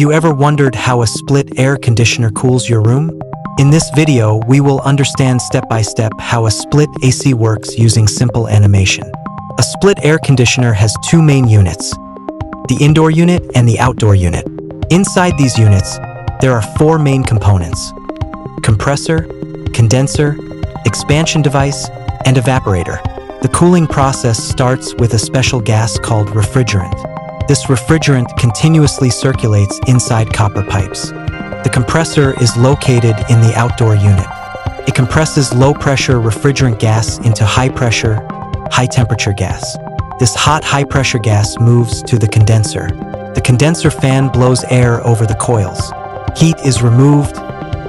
you ever wondered how a split air conditioner cools your room? In this video, we will understand step by step how a split AC works using simple animation. A split air conditioner has two main units, the indoor unit and the outdoor unit. Inside these units, there are four main components: compressor, condenser, expansion device, and evaporator. The cooling process starts with a special gas called refrigerant. This refrigerant continuously circulates inside copper pipes. The compressor is located in the outdoor unit. It compresses low-pressure refrigerant gas into high-pressure, high-temperature gas. This hot, high-pressure gas moves to the condenser. The condenser fan blows air over the coils. Heat is removed,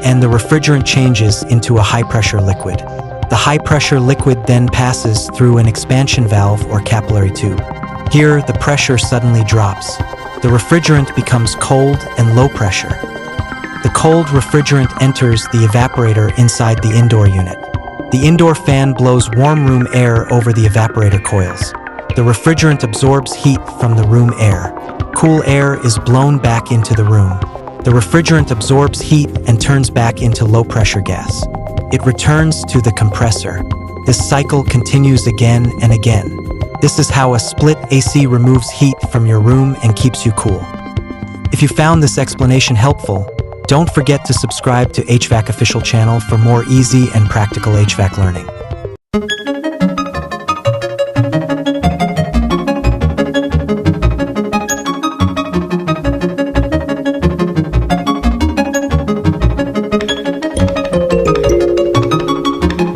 and the refrigerant changes into a high-pressure liquid. The high-pressure liquid then passes through an expansion valve or capillary tube. Here, the pressure suddenly drops. The refrigerant becomes cold and low pressure. The cold refrigerant enters the evaporator inside the indoor unit. The indoor fan blows warm room air over the evaporator coils. The refrigerant absorbs heat from the room air. Cool air is blown back into the room. The refrigerant absorbs heat and turns back into low-pressure gas. It returns to the compressor. This cycle continues again and again. This is how a split AC removes heat from your room and keeps you cool. If you found this explanation helpful, don't forget to subscribe to HVAC official channel for more easy and practical HVAC learning.